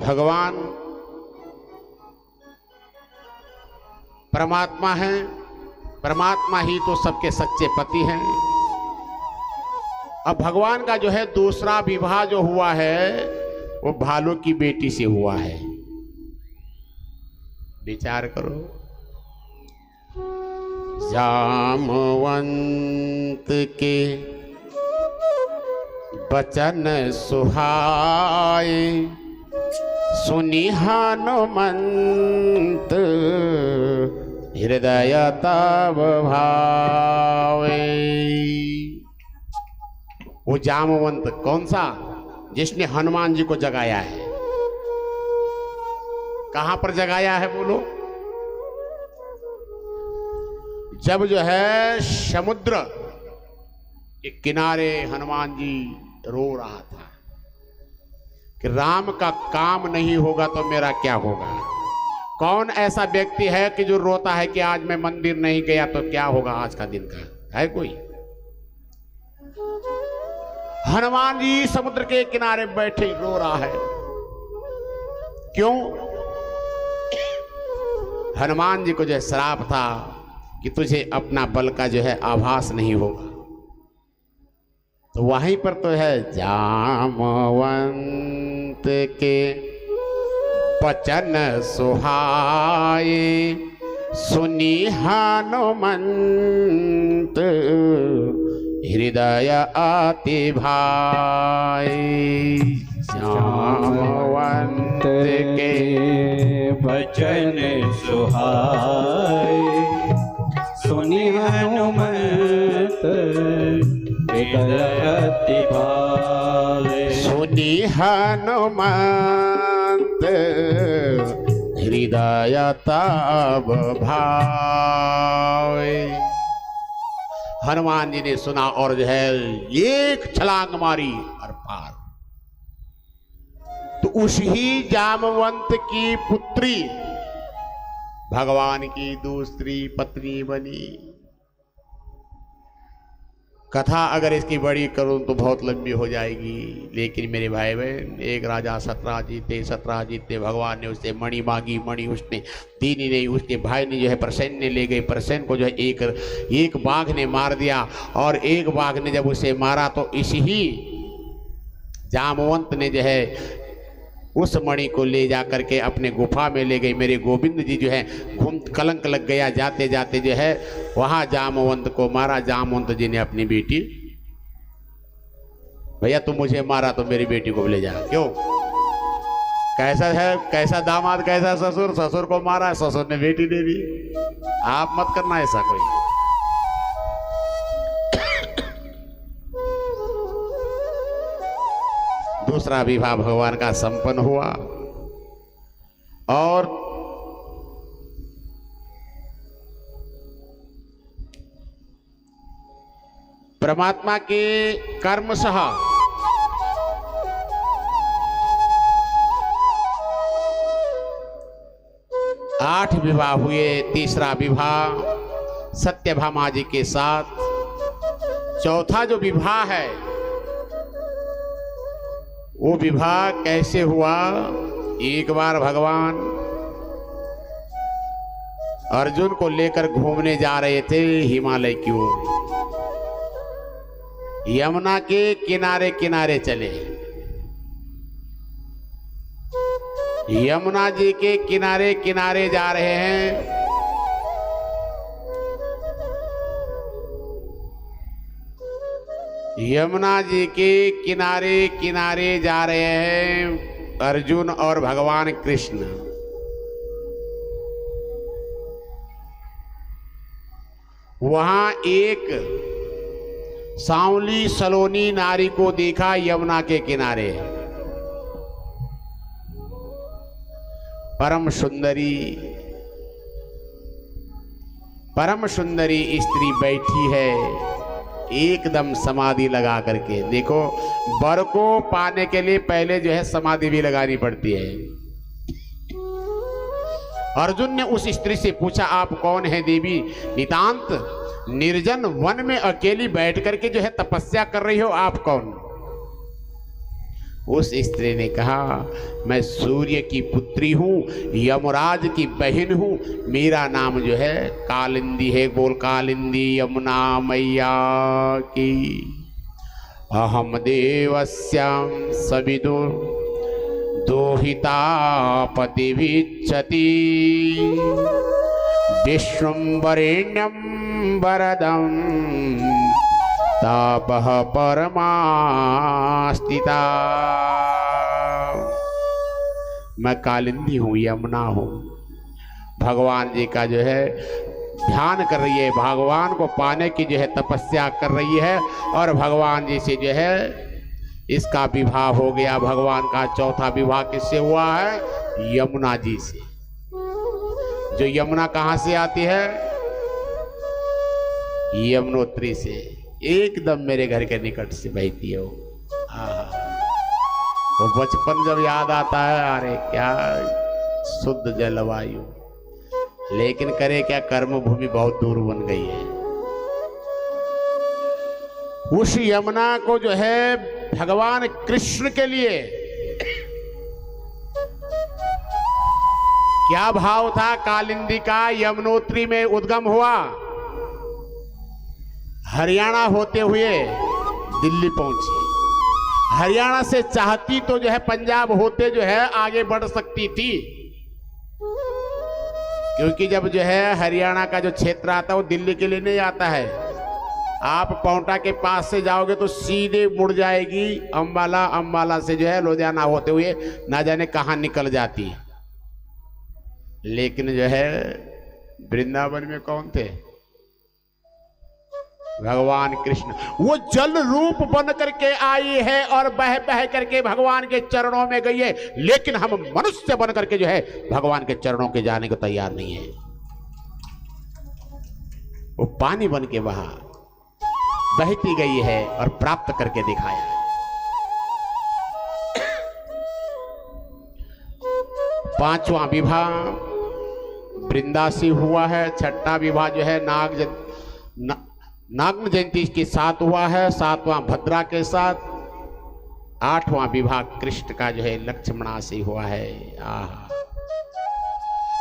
भगवान परमात्मा है, परमात्मा ही तो सबके सच्चे पति हैं। अब भगवान का जो है दूसरा विवाह जो हुआ है वो भालू की बेटी से हुआ है। विचार करो, जामवंत के बचन सुहाए, सुनि हनुमंत हृदय तब भावे। वो जामवंत कौन सा? जिसने हनुमान जी को जगाया है। कहां पर जगाया है बोलो? जब जो है समुद्र के किनारे हनुमान जी रो रहा था कि राम का काम नहीं होगा तो मेरा क्या होगा। कौन ऐसा व्यक्ति है कि जो रोता है कि आज मैं मंदिर नहीं गया तो क्या होगा आज का दिन का? है कोई? हनुमान जी समुद्र के किनारे बैठे रो रहा है। क्यों? हनुमान जी को जो श्राप था कि तुझे अपना बल का जो है आभास नहीं होगा। तो वहीं पर तो है जामवंत के बचन सुहाए, सुनि हनुमंत हृदय अति भाई। जामवंत के बचन सुहाए, सुनि हनुमंत हृदय अति भाए। सुनि हनुमंत हृदय तब भाए। हनुमान जी ने सुना और जो है एक छलांग मारी और पार। तो उसी जामवंत की पुत्री भगवान की दूसरी पत्नी बनी। कथा अगर इसकी बड़ी करूं तो बहुत लंबी हो जाएगी, लेकिन मेरे भाई बहन, एक राजा 17 जीते भगवान ने उससे मणि मांगी, मणि उसने दी नहीं। उसके भाई ने जो है प्रसेन ने ले गए। प्रसेन को जो है एक बाघ ने मार दिया, और एक बाघ ने जब उसे मारा तो इसी जामवंत ने जो है उस मणि को ले जा करके अपने गुफा में ले गई। मेरे गोविंद जी जो है कलंक लग गया, जाते जाते जो है वहां जामवंत को मारा। जामवंत जी ने अपनी बेटी, भैया तुम मुझे मारा तो मेरी बेटी को ले जा। क्यों? कैसा है, कैसा दामाद कैसा ससुर। ससुर को मारा, ससुर ने बेटी दे दी। आप मत करना ऐसा कोई। दूसरा विवाह भगवान का संपन्न हुआ, और परमात्मा के कर्मशः आठ विवाह हुए। तीसरा विवाह सत्यभामा जी के साथ। चौथा जो विवाह है वो विवाह कैसे हुआ? एक बार भगवान अर्जुन को लेकर घूमने जा रहे थे हिमालय की ओर। यमुना के किनारे किनारे चले। यमुना जी के किनारे किनारे जा रहे हैं। यमुना जी के किनारे किनारे जा रहे हैं अर्जुन और भगवान कृष्ण। वहां एक सांवली सलोनी नारी को देखा यमुना के किनारे। परम सुंदरी स्त्री बैठी है एकदम समाधि लगा करके। देखो, वर को पाने के लिए पहले जो है समाधि भी लगानी पड़ती है। अर्जुन ने उस स्त्री से पूछा, आप कौन है देवी? नितांत निर्जन वन में अकेली बैठ करके जो है तपस्या कर रही हो, आप कौन? उस स्त्री ने कहा, मैं सूर्य की पुत्री हूँ, यमराज की बहन हूँ, मेरा नाम जो है कालिंदी है। बोल कालिंदी यमुना मैया की। अहम देवस्याम सविदु दोहिता पतिविच्छति विश्वंबरेण्यम वरदम तापः परमास्तिता। मैं कालिंदी हूँ, यमुना हूँ। भगवान जी का जो है ध्यान कर रही है, भगवान को पाने की जो है तपस्या कर रही है, और भगवान जी से जो है इसका विवाह हो गया। भगवान का चौथा विवाह किससे हुआ है? यमुना जी से। जो यमुना कहाँ से आती है? यमुनोत्री से, एकदम मेरे घर के निकट से बहती है वो। तो बचपन जब याद आता है, अरे क्या शुद्ध जलवायु, लेकिन करे क्या, कर्म भूमि बहुत दूर बन गई है। उस यमुना को जो है भगवान कृष्ण के लिए क्या भाव था? कालिंदी का यमुनोत्री में उद्गम हुआ, हरियाणा होते हुए दिल्ली पहुंची। हरियाणा से चाहती तो जो है पंजाब होते जो है आगे बढ़ सकती थी, क्योंकि जब जो है हरियाणा का जो क्षेत्र आता है वो दिल्ली के लिए नहीं आता है। आप पौंटा के पास से जाओगे तो सीधे मुड़ जाएगी अंबाला, अंबाला से जो है लुधियाना होते हुए ना जाने कहां निकल जाती। लेकिन जो है वृंदावन में कौन थे? भगवान कृष्ण। वो जल रूप बन करके आई है और बह बह करके भगवान के चरणों में गई है, लेकिन हम मनुष्य बन करके जो है भगवान के चरणों के जाने को तैयार नहीं है। वो पानी बन के वहां बहती गई है और प्राप्त करके दिखाया है। पांचवा विवाह वृंदा से हुआ है। छठा विवाह जो है नाग जयंती के साथ हुआ है। सातवां भद्रा के साथ। आठवां विवाह कृष्ण का जो है लक्ष्मणा से हुआ है।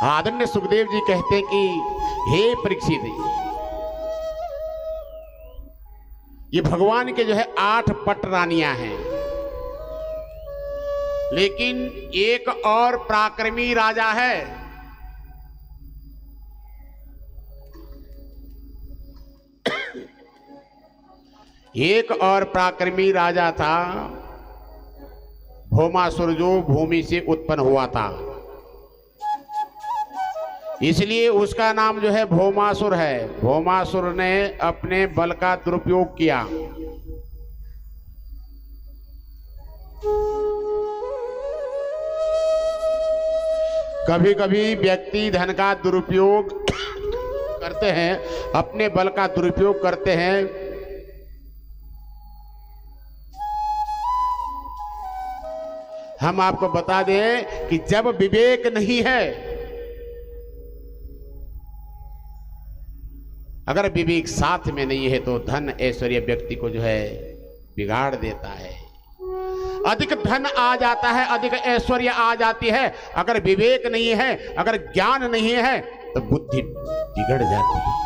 आदरणीय सुखदेव जी कहते हैं कि हे परीक्षित, ये भगवान के जो है 8 पट रानियां हैं, लेकिन एक और पराक्रमी राजा है। एक और पराक्रमी राजा था, भौमासुर, जो भूमि से उत्पन्न हुआ था, इसलिए उसका नाम जो है भौमासुर है। भौमासुर ने अपने बल का दुरुपयोग किया। कभी कभी व्यक्ति धन का दुरुपयोग करते हैं, अपने बल का दुरुपयोग करते हैं। हम आपको बता दें कि जब विवेक नहीं है, अगर विवेक साथ में नहीं है तो धन ऐश्वर्य व्यक्ति को जो है बिगाड़ देता है। अधिक धन आ जाता है, अधिक ऐश्वर्य आ जाती है। अगर विवेक नहीं है, अगर ज्ञान नहीं है तो बुद्धि बिगड़ जाती है।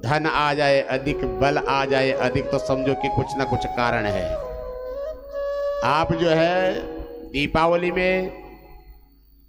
धन आ जाए अधिक, बल आ जाए अधिक, तो समझो कि कुछ ना कुछ कारण है। आप जो है दीपावली में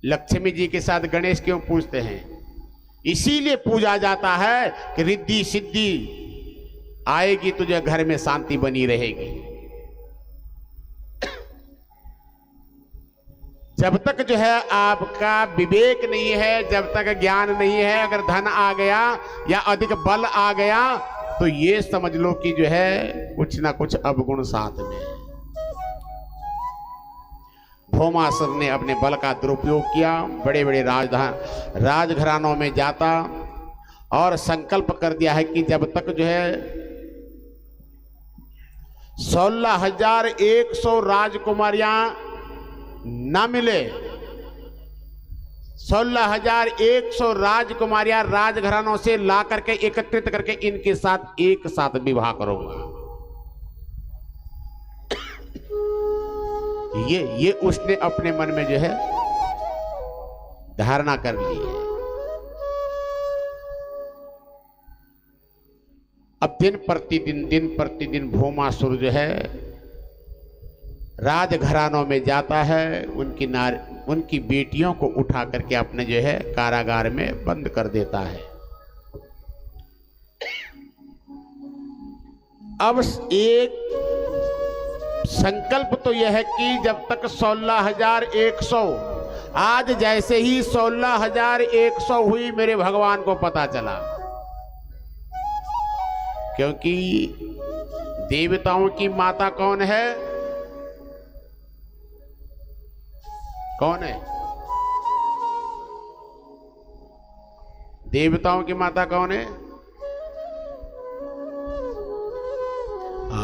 लक्ष्मी जी के साथ गणेश क्यों पूजते हैं? इसीलिए पूजा जाता है कि रिद्धि सिद्धि आएगी, तुझे घर में शांति बनी रहेगी। जब तक जो है आपका विवेक नहीं है, जब तक ज्ञान नहीं है, अगर धन आ गया या अधिक बल आ गया तो ये समझ लो कि जो है कुछ ना कुछ अवगुण साथ में है। भौमासुर ने अपने बल का दुरुपयोग किया, बड़े बड़े राजघरानों में जाता और संकल्प कर दिया है कि जब तक जो है 16,100 राजकुमारियां ना मिले, 16,100 राजकुमारियां राजघरानों से ला करके एकत्रित करके इनके साथ एक साथ विवाह करूंगा। ये उसने अपने मन में जो है धारणा कर ली है। अब दिन प्रतिदिन भौमासुर जो है राजघरानों में जाता है, उनकी बेटियों को उठा करके अपने जो है कारागार में बंद कर देता है। अब एक संकल्प तो यह है कि जब तक 16,100, आज जैसे ही 16,100 हुई मेरे भगवान को पता चला, क्योंकि देवताओं की माता कौन है? कौन है? देवताओं की माता कौन है?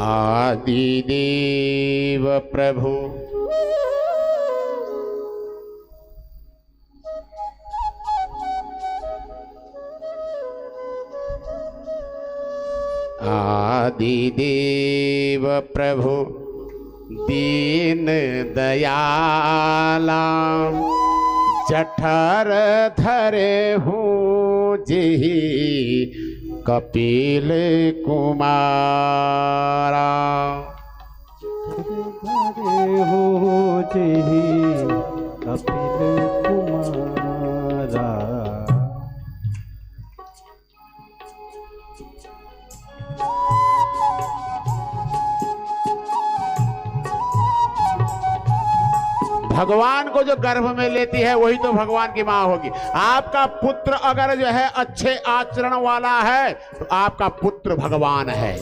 आदिदेव प्रभु, आदिदेव प्रभु दीन दयाला, जठर धरे हूँ जी कपिल कुमारा। धरे हो जी कपिल कुमारा। भगवान को जो गर्भ में लेती है वही तो भगवान की माँ होगी। आपका पुत्र अगर जो है अच्छे आचरण वाला है तो आपका पुत्र भगवान है।